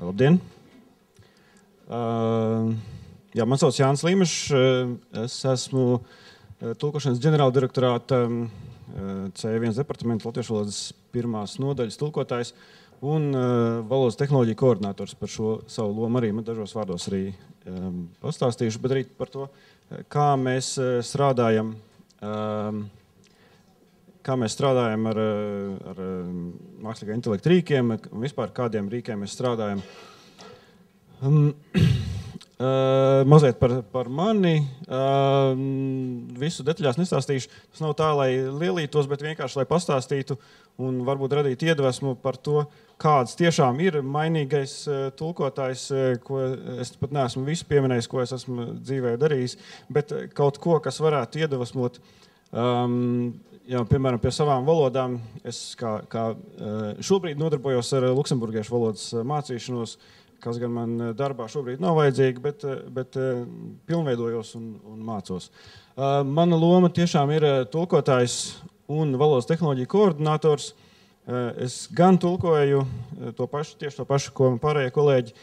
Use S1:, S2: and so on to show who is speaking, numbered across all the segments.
S1: Labdien! Man sauc Jānis Līmešs, es esmu tulkošanas ģenerāldirektorāta C1 departamenta latviešu valodas pirmās nodaļas tulkotājs un valodas tehnoloģiju koordinators. Par šo savu lomu arī dažos vārdos arī pastāstīšu, bet arī par to, kā mēs strādājam ar mākslīgā intelekta rīkiem un vispār kādiem rīkiem mēs strādājam. Mazliet par mani, visu detaļās nestāstīšu. Tas nav tā, lai lielītos, bet vienkārši, lai pastāstītu un varbūt radītu iedvesmu par to, kāds tiešām ir mainīgais tulkotājs, ko es pat neesmu visu pieminējis, ko es esmu dzīvē darījis, bet kaut ko, kas varētu iedvesmot. Piemēram, pie savām valodām es kā šobrīd nodarbojos ar luksemburgiešu valodas mācīšanos, kas gan man darbā šobrīd nav vajadzīgi, bet pilnveidojos un mācos. Mana loma tiešām ir tulkotājs un valodas tehnoloģiju koordinators. Es gan tulkoju tieši to pašu, ko pārējie kolēģi,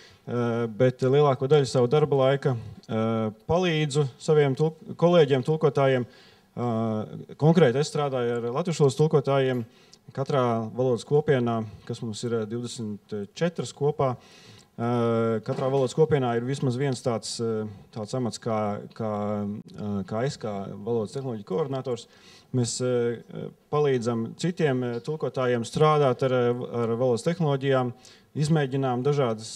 S1: bet lielāko daļu savu darba laika palīdzu saviem kolēģiem, tulkotājiem. Konkrēti es strādāju ar latviešu valodas tulkotājiem katrā valodas kopienā, kas mums ir 24 kopā. Katrā valodas kopienā ir vismaz viens tāds amats kā es, kā valodas tehnoloģiju koordinators. Mēs palīdzam citiem tulkotājiem strādāt ar valodas tehnoloģijām, izmēģinām dažādas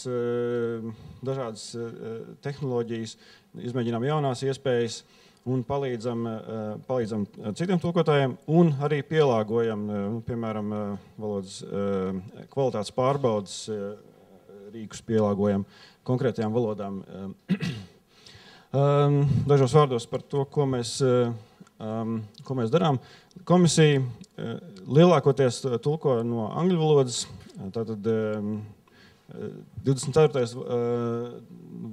S1: tehnoloģijas, izmēģinām jaunās iespējas un palīdzam citiem tulkotājiem un arī pielāgojam, piemēram, valodas kvalitātes pārbaudas rīkus pielāgojam konkrētajām valodām. Dažos vārdos par to, ko mēs darām. Komisija lielākoties tulko no angļu valodas, tātad 24.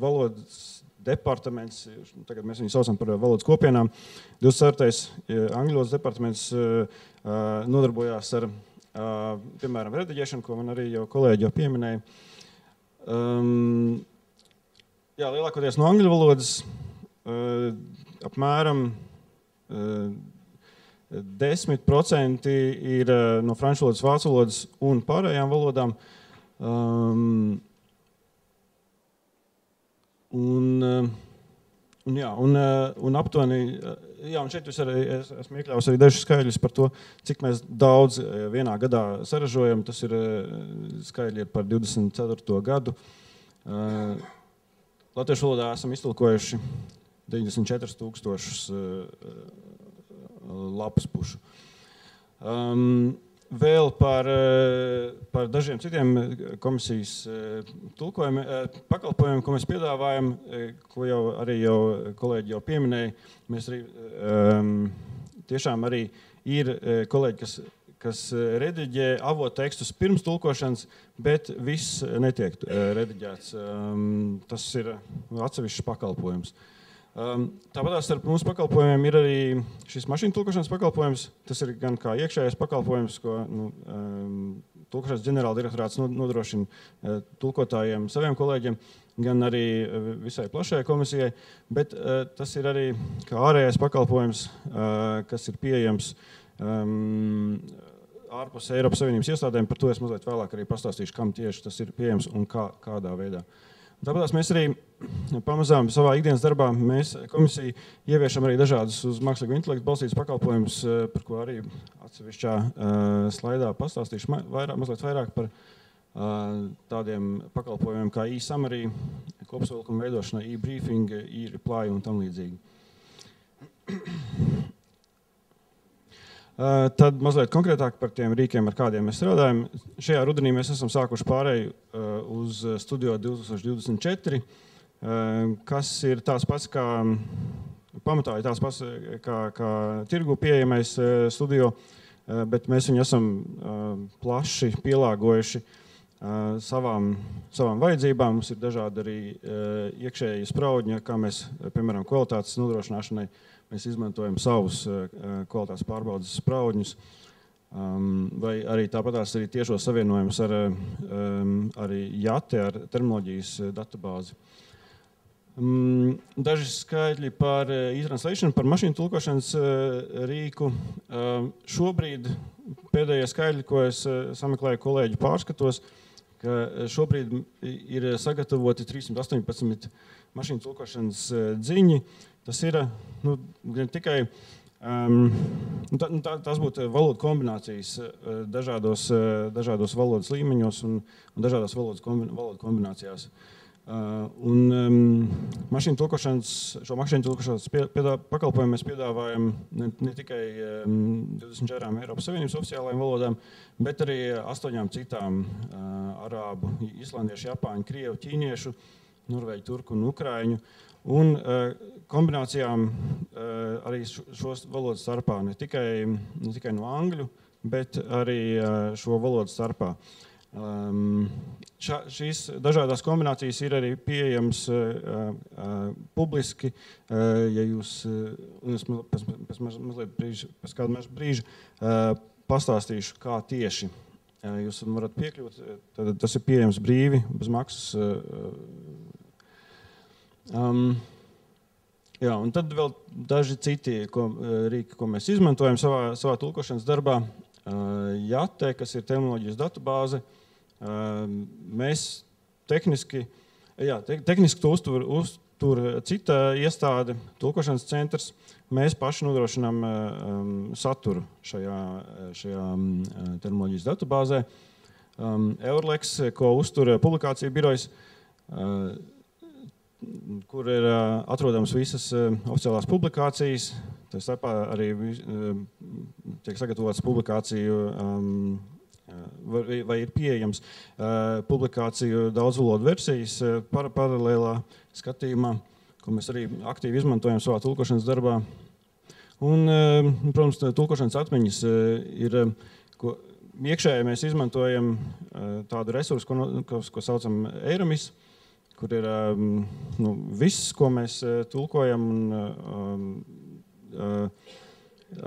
S1: Valodas departaments, tagad mēs viņu saucam par valodas kopienām, 24. angļu valodas departaments nodarbojās ar, piemēram, rediģēšanu, ko man arī jau kolēģi jau pieminēja. Lielākoties no angļu valodas, apmēram 10% ir no franču valodas, vācu valodas un pārējām valodām. Un aptuveni, un šeit esmu iekļāvis arī dažus skaidļus par to, cik mēs daudz vienā gadā saražojam. Tas ir skaidļi par 24. gadu. Latviešu valodā esam iztulkojuši 94,000 lapas pušu. Vēl par dažiem citiem komisijas pakalpojumiem, ko mēs piedāvājam, ko arī kolēģi jau pieminēja. Mēs arī tiešām arī ir kolēģi, kas rediģē avotu tekstus pirms tulkošanas, bet viss netiek rediģēts. Tas ir atsevišķs pakalpojums. Tāpat starp mūsu pakalpojumiem ir arī šis mašīnu tulkošanas pakalpojums. Tas ir gan kā iekšējais pakalpojums, ko tulkošanas ģenerāldirektorāts nodrošina tulkotājiem, saviem kolēģiem, gan arī visai plašajai komisijai. Bet tas ir arī kā ārējais pakalpojums, kas ir pieejams ārpus Eiropas Savienības iestādēm. Par to es mazliet vēlāk arī pastāstīšu, kam tieši tas ir pieejams un kādā veidā. Tāpēc mēs arī pamazām savā ikdienas darbā, mēs komisija ieviešam arī dažādus uz mākslīgo intelektu balstītus pakalpojumus, par ko arī atsevišķā slaidā pastāstīšu mazliet vairāk par tādiem pakalpojumiem kā e-summary, kopsavilkuma veidošana, e-briefing, e-reply un tam līdzīgi. Tad mazliet konkrētāk par tiem rīkiem, ar kādiem mēs strādājam. Šajā rudenī mēs esam sākuši pārēju uz Studio 2024, kas ir tās pats kā pamatā, tās pats kā tirgu pieejamais studio, bet mēs viņu esam plaši pielāgojuši savām vajadzībām. Mums ir dažādi arī iekšēji spraudņi, kā mēs, piemēram, kvalitātes nodrošināšanai, mēs izmantojam savus kvalitātes pārbaudas spraudņus. vai arī tāpatās arī tiešo savienojumus ar arī JATE, ar terminoloģijas databāzi. Daži skaitļi par e-translation, par mašīnu tulkošanas rīku. Šobrīd pēdējie skaitļi, ko es sameklēju kolēģu pārskatos, ka šobrīd ir sagatavoti 318 mašīnu tulkošanas dziņi. Tas ir gan tikai tās būtu valodu kombinācijas dažādos valodas līmeņos un dažādās valodu kombinācijās. Šo mašīnu tulkošanas pakalpojumu mēs piedāvājam ne tikai 24 Eiropas Savienības oficiālajām valodām, bet arī 8 citām arābu, islandiešu, japāņu, krievu, ķīniešu, norvēģu, turku un ukraiņu. Un kombinācijām arī šos valodas starpā, ne tikai no angļu, bet arī šo valodu starpā. Šīs dažādās kombinācijas ir arī pieejams publiski, ja jūs pēc kāda brīža pastāstīšu, kā tieši jūs varat piekļūt. Tad tas ir pieejams brīvi, bez maksas. Un tad vēl daži citi rīki, ko mēs izmantojam savā tulkošanas darbā. JATE, kas ir terminoloģijas databāze. Mēs tehniski to uztur cita iestāde, tulkošanas centrs. Mēs paši nodrošinām saturu šajā terminoloģijas databāzē. Eurlex, ko uztur publikāciju birojs, kur ir atrodams visas oficiālās publikācijas. Tā starpā arī tiek sagatavotas publikāciju vai ir pieejams publikāciju daudzvalodu versijas paralēlā skatījumā, ko mēs arī aktīvi izmantojam savā tulkošanas darbā. Un, protams, tulkošanas atmiņas ir, ko iekšēji mēs izmantojam tādu resursu, ko saucam Eiramis, kur ir viss, ko mēs tulkojam, un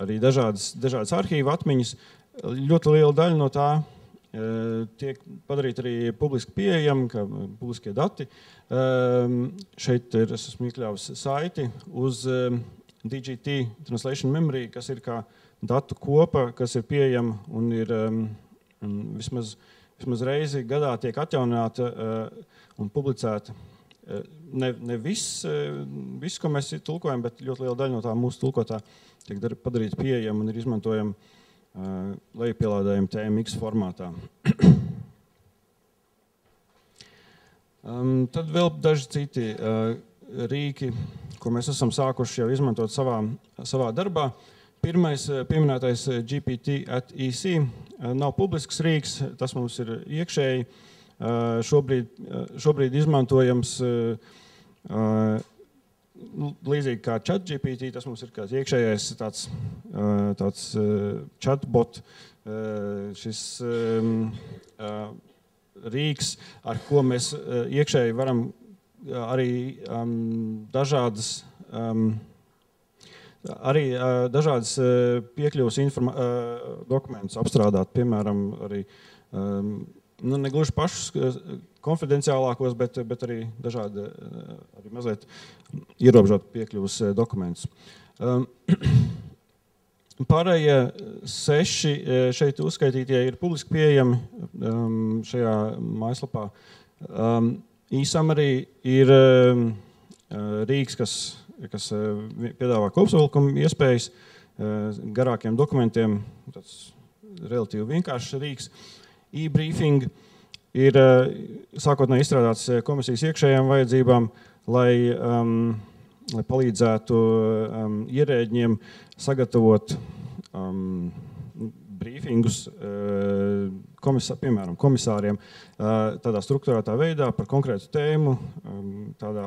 S1: arī dažādas arhīva atmiņas. Ļoti liela daļa no tā tiek padarīta arī publiski pieejama, kā publiskie dati. Šeit es esmu iekļāvis saiti uz DGT Translation Memory, kas ir kā datu kopa, kas ir pieejama un ir vismaz reizi gadā tiek atjaunāta un publicēta. Ne viss, ko mēs tulkojam, bet ļoti liela daļa no tā mūsu tulkotā tiek padarīta pieejama un ir izmantojama lejupielādējumu TMX formātā. Tad vēl daži citi rīki, ko mēs esam sākuši jau izmantot savā darbā. Pirmais pieminētais GPT@EC nav publisks rīks, tas mums ir iekšēji. Šobrīd izmantojams līdzīgi kā ChatGPT, tas mums ir kāds iekšējais tāds chatbot, šis rīks, ar ko mēs iekšēji varam arī dažādas piekļuvas dokumentus apstrādāt, piemēram, arī ne gluži pašus konfidenciālākos, bet arī dažādi arī mazliet ierobežot piekļuvas dokumentus. Pārējie 6 šeit uzskaitītie ir publiski pieejami šajā mājaslapā. E-summary ir rīks, kas piedāvā kopsavilkuma iespējas garākiem dokumentiem, tāds relatīvi vienkāršs rīks. E-briefing ir sākotnēji izstrādāts komisijas iekšējām vajadzībām, lai palīdzētu ierēģiem sagatavot brīfingus, piemēram, komisāriem tādā strukturētā veidā par konkrētu tēmu, tādā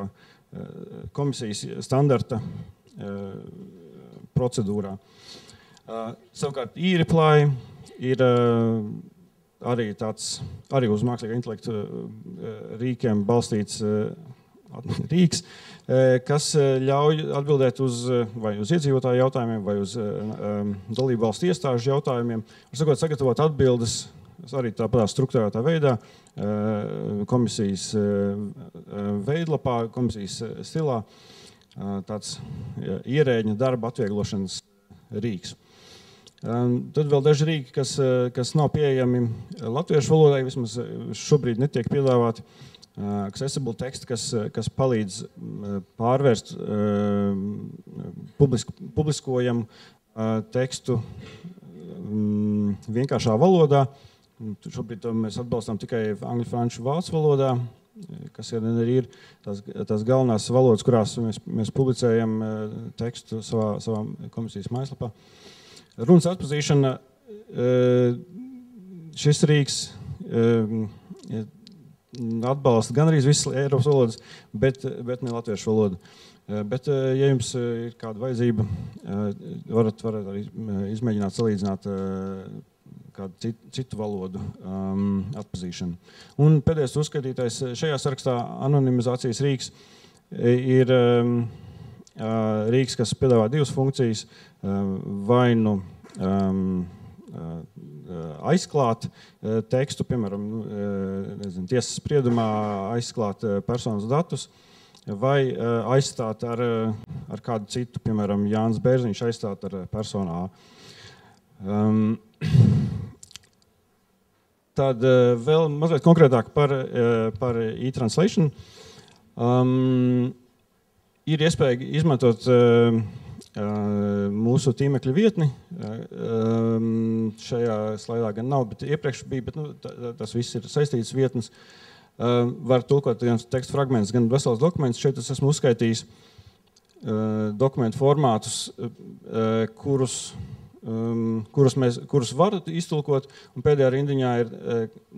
S1: komisijas standarta procedūrā. Savukārt e-reply ir arī uz mākslīgā intelekta rīkiem balstīts rīks, kas ļauj atbildēt vai uz iedzīvotāju jautājumiem, vai uz dalību valstu iestāžu jautājumiem. Sagatavot atbildes arī tādā strukturētā veidā, komisijas veidlapā, komisijas stilā, tāds ierēģņa darba atvieglošanas rīks. Tad vēl daži rīki, kas nav pieejami latviešu valodai, vismaz šobrīd netiek piedāvāti. Accessible text, kas palīdz pārvērst publiskojamu tekstu vienkāršā valodā. Šobrīd mēs atbalstām tikai angļu, franču, vācu valodā, kas arī ir tās galvenās valodas, kurās mēs publicējam tekstu savā komisijas mājaslapā. Runas atpazīšana, šis rīks atbalsta gan arī visas Eiropas valodas, bet ne latviešu valodu. Bet, ja jums ir kāda vajadzība, varat arī izmēģināt salīdzināt kādu citu valodu atpazīšanu. Un pēdējais uzskaitītais šajā sarakstā anonimizācijas rīks ir rīks, kas piedāvā divas funkcijas, vai nu aizklāt tekstu, piemēram, tiesas spriedumā aizklāt personas datus, vai aizstāt ar kādu citu, piemēram, Jānis Bērziņš aizstāt ar personu A. Tad vēl mazliet konkrētāk par e-translation. Ir iespēja izmantot mūsu tīmekļa vietni. Šajā slaidā gan nav, bet iepriekš bija, bet tas viss ir saistīts vietnes. Var tulkot gan tekstu fragmentus, gan vesels dokumentus. Šeit es esmu uzskaitījis dokumentu formātus, kurus var iztulkot, un pēdējā rindiņā ir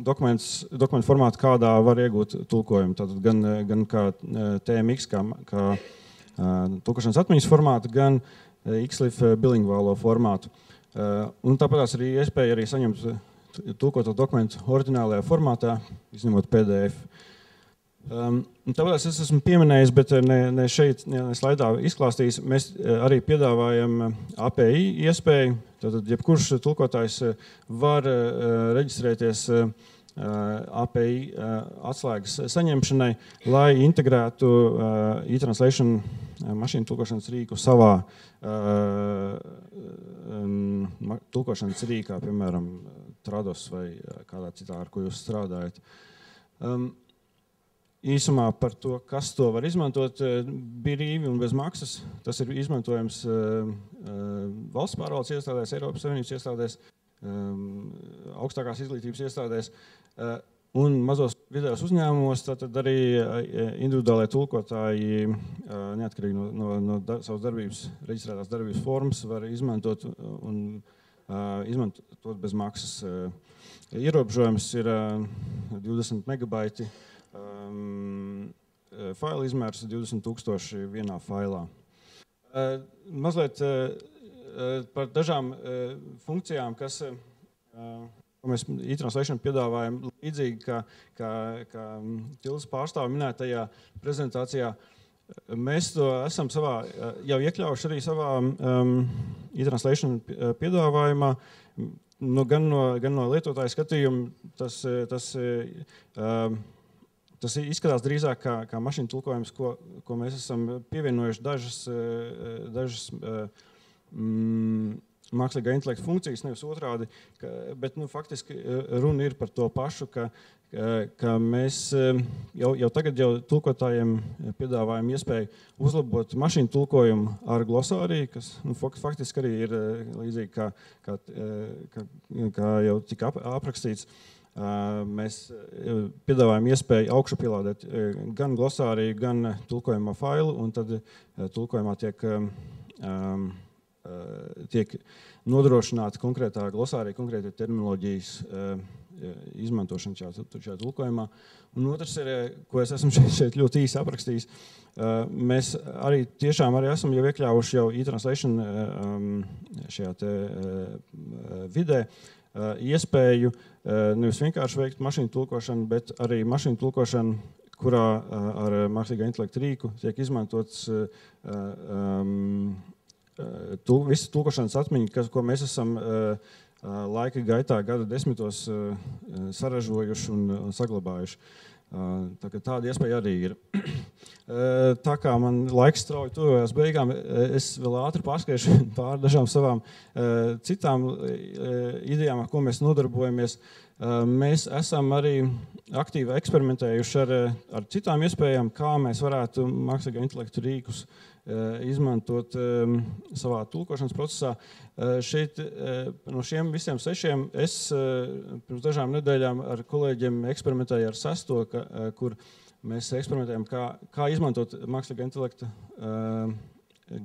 S1: dokumentu formāti, kādā var iegūt tulkojumu. Tātad gan kā TMX, kā tulkošanas atmiņas formātu, gan XLIF bilingvālo formātu. Un tāpēc arī iespēja arī saņemt tulkoto dokumentu oriģinālajā formātā, izņemot PDF. Tāpēc es esmu pieminējis, bet ne šeit, ne slaidā izklāstījis. Mēs arī piedāvājam API iespēju. Tātad, jebkurš tulkotājs var reģistrēties API atslēgas saņemšanai, lai integrētu e-translation mašīnu tulkošanas rīku savā tulkošanas rīkā, piemēram, Trados vai kādā citā, ar ko jūs strādājat. Īsumā par to, kas to var izmantot brīvi un bez maksas. Tas ir izmantojams valsts pārvaldes iestādēs, Eiropas Savienības iestādēs, augstākās izglītības iestādēs un mazos vidējos uzņēmumos. Tad arī individuālai tulkotāji, neatkarīgi no savas darbības, reģistrētās darbības formas, var izmantot un izmantot bez maksas. Ierobežojums ir 20 megabaiti. Faila izmērs 20,000 vienā failā. Mazliet par dažām funkcijām, ko mēs e-translation piedāvājam līdzīgi, kā Tildes pārstāve minētajā prezentācijā. Mēs to esam jau iekļaujuši arī savā e-translation piedāvājumā. Gan no lietotāja skatījuma tas izskatās drīzāk kā mašīnu tulkojums, ko mēs esam pievienojuši dažas mākslīgā intelekta funkcijas, nevis otrādi, bet faktiski runa ir par to pašu, ka mēs jau tagad tulkotājiem piedāvājam iespēju uzlabot mašīnu tulkojumu ar glosāriju, kas faktiski arī ir līdzīgi kā jau tika aprakstīts. Mēs piedāvājam iespēju augšupielādēt gan glosāriju, gan tulkojumā failu, un tad tulkojumā tiek nodrošināta konkrētā glosārija, konkrēta terminoloģijas izmantošana šajā tulkojumā. Un otrs ir, ko es esmu šeit ļoti īsi aprakstījis, mēs arī tiešām esam jau iekļāvuši jau e-translation šajā te vidē, iespēju nevis vienkārši veikt mašīnu tulkošanu, bet arī mašīnu tulkošanu, kurā ar mākslīgā intelekta rīku tiek izmantots visas tulkošanas atmiņas, ko mēs esam laika gaitā gadu desmitos saražojuši un saglabājuši. Tāda iespēja arī ir. Tā kā man laiks strauji tuvojās beigām, es vēl ātri pārskriešu pār dažām savām citām idejām, ar ko mēs nodarbojamies. Mēs esam arī aktīvi eksperimentējuši ar citām iespējām, kā mēs varētu mākslīgā intelekta rīkus izmantot savā tulkošanas procesā. Šeit no šiem visiem 6 es pirms dažām nedēļām ar kolēģiem eksperimentēju ar 6, kur mēs eksperimentējam, kā izmantot mākslīgā intelekta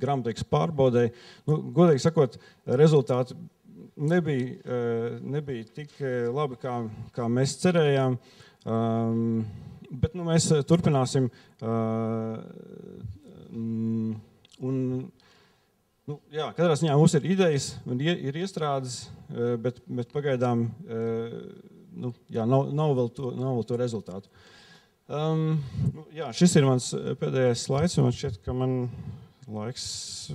S1: gramatīgas pārbaudēji. Godīgi sakot, rezultāti nebija tik labi, kā mēs cerējām, bet mēs turpināsim. Katrā ziņā mums ir idejas un ir iestrādes, bet pagaidām nav vēl to rezultātu. Šis ir mans pēdējais slaids, un man šķiet, ka man laiks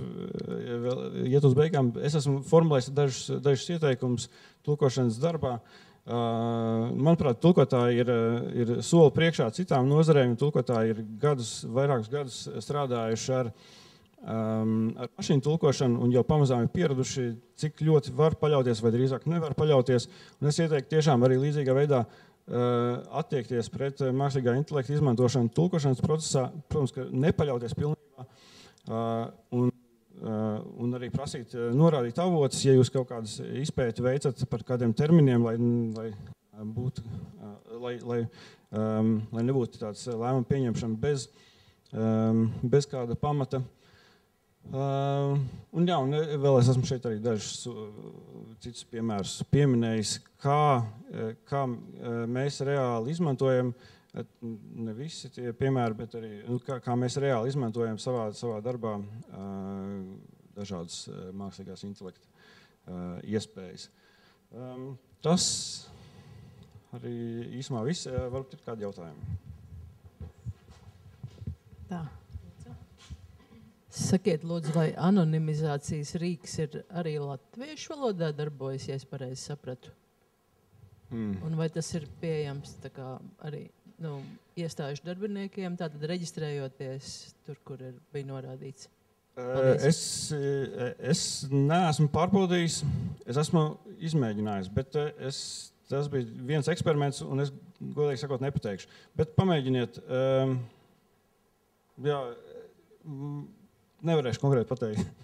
S1: vēl iet uz beigām. Es esmu formulējis dažus ieteikumus tulkošanas darbā. Manuprāt, tulkotāji ir soli priekšā citām nozarēm. Tulkotāji ir vairākus gadus strādājuši ar mašīnu tulkošanu un jau pamazām ir pieraduši, cik ļoti var paļauties vai drīzāk nevar paļauties. Un es ieteiktu tiešām arī līdzīgā veidā attiekties pret mākslīgā intelekta izmantošanu tulkošanas procesā. Protams, ka nepaļauties pilnībā un arī prasīt, norādīt avotus, ja jūs kaut kādas izpēti veicat par kādiem terminiem, lai nebūtu tāds lēmumu pieņemšana bez kāda pamata. Un vēl es esmu šeit arī dažus citus piemērus pieminējis, kā mēs reāli izmantojam, ne visi tie piemēri, bet arī kā mēs reāli izmantojam savā darbā dažādas mākslīgās intelekta iespējas. Tas arī īsumā viss. Varbūt ir kādi jautājumi.
S2: Tā. Sakiet, lūdzu, vai anonimizācijas rīks ir arī latviešu valodā darbojas, ja es pareizi sapratu? Un vai tas ir pieejams tā kā arī iestāžu darbiniekiem, tātad reģistrējoties tur, kur bija norādīts?
S1: Es neesmu pārbaudījis, es esmu izmēģinājis, bet tas bija viens eksperiments, un es godīgi sakot nepateikšu. Bet pamēģiniet, nevarēšu konkrēti pateikt.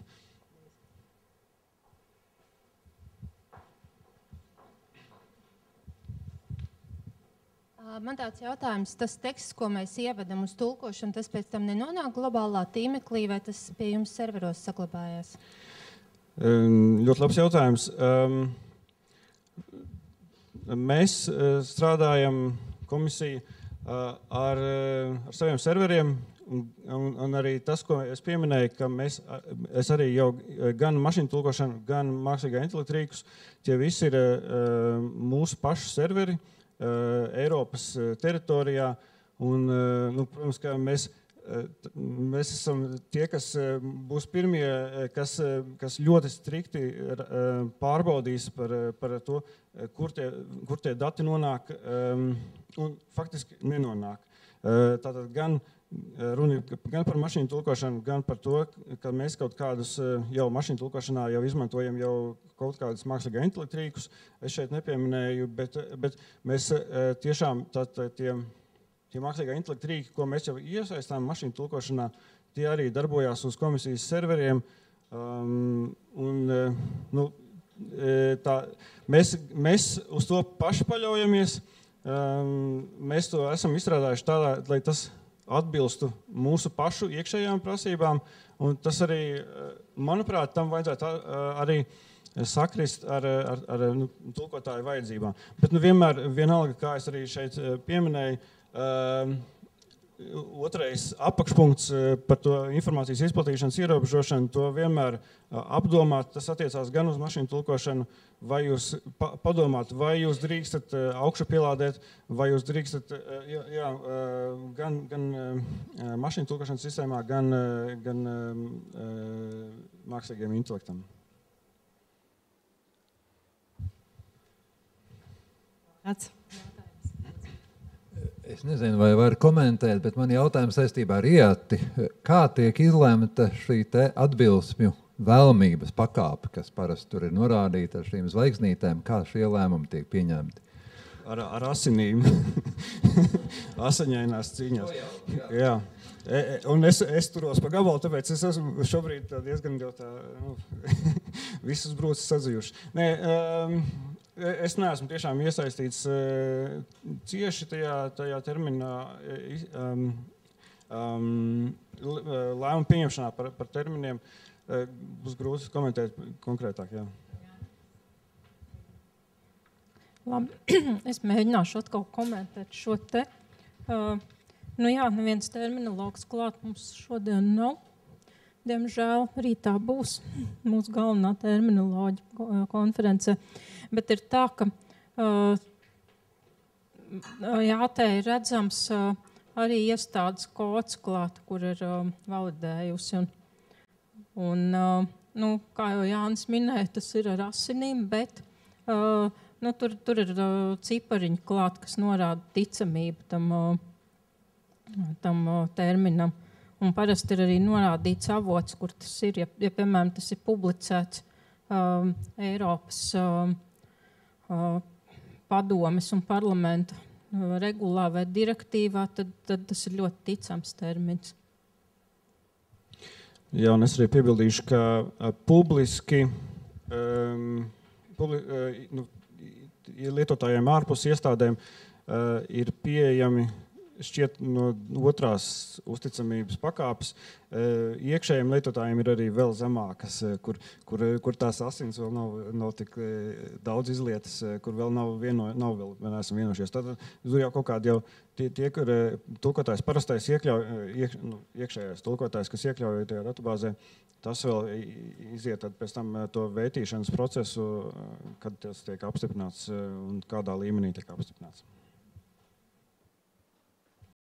S3: Man tāds jautājums, tas teksts, ko mēs ievedam uz tulkošanu, tas pēc tam nenonāk globālā tīmeklī, vai tas pie jums serveros saglabājās?
S1: Ļoti labs jautājums. Mēs strādājam komisiju ar saviem serveriem, un arī tas, ko es pieminēju, ka es arī jau gan mašīnu tulkošanu, gan mākslīgā intelekta rīkus, tie visi ir mūsu pašu serveri Eiropas teritorijā, un, protams, ka mēs esam tie, kas būs pirmie, kas ļoti strikti pārbaudīs par to, kur tie dati nonāk un faktiski nenonāk. Tātad gan par mašīnu tulkošanu, gan par to, ka mēs kaut kādus jau mašīnu tulkošanā jau izmantojam jau kaut kādus mākslīgā intelekta rīkus. Es šeit nepieminēju, bet mēs tiešām tie mākslīgā intelekta rīki, ko mēs jau iesaistām mašīnu tulkošanā, tie arī darbojās uz komisijas serveriem. Mēs uz to paši paļaujamies. Mēs to esam izstrādājuši tādā, lai tas atbilstu mūsu pašu iekšējām prasībām, un tas arī, manuprāt, tam vajadzētu arī sakrist ar tulkotāju vajadzībām. Bet vienalga, kā es arī šeit pieminēju, otrais apakšpunkts par to informācijas izplatīšanas ierobežošanu, to vienmēr apdomāt. Tas attiecās gan uz mašīnu tulkošanu, vai jūs padomāt, vai jūs drīkstat augšu pielādēt, vai jūs drīkstat gan mašīnu tulkošanas sistēmā, gan mākslīgiem intelektam.
S4: Es nezinu, vai var komentēt, bet man jautājums saistībā ar IATI. Kā tiek izlēmta šī te atbilsmju vēlmības pakāpe, kas parasti tur ir norādīta ar šīm zvaigznītēm, kā šie lēmumi tiek pieņemti?
S1: Ar asinīm. Asaņainās cīņās. Jā. Un es turos pa gabalu, tāpēc es esmu šobrīd diezgan jau tā, visas brūces sadzījuši. Nē, es neesmu tiešām iesaistīts cieši tajā terminā lēmumu pieņemšanā par terminiem. Būs grūti komentēt konkrētāk, jā.
S5: Labi, es mēģināšu atkal komentēt šo te. Neviens terminologs klāt mums šodien nav. Diemžēl rītā būs mūsu galvenā terminoloģija konference. Bet ir tā, ka te ir redzams arī iestādes kods klāt, kur ir validējusi. Un, kā jau Jānis minēja, tas ir ar asinīm, bet tur ir cipariņi klāt, kas norāda ticamību tam terminam. Un parasti ir arī norādīts avots, kur tas ir, ja piemēram, tas ir publicēts Eiropas padomes un parlamenta regulā vai direktīvā, tad tas ir ļoti ticams termins.
S1: Jā, un es arī piebildīšu, ka publiski lietotājiem ārpus iestādēm ir pieejami šķiet no otrās uzticamības pakāpes. Iekšējiem lietotājiem ir arī vēl zemākas, kur tās asins vēl nav tik daudz izlietas, kur vēl neesam vienojušies. Tad tur jau kaut kādi tie kur tulkotājs parastais iekšējais tulkotājs, kas iekļauj tajā datubāzē, tas vēl iziet pēc tam to vērtīšanas procesu, kad tas tiek apstiprināts un kādā līmenī tiek apstiprināts.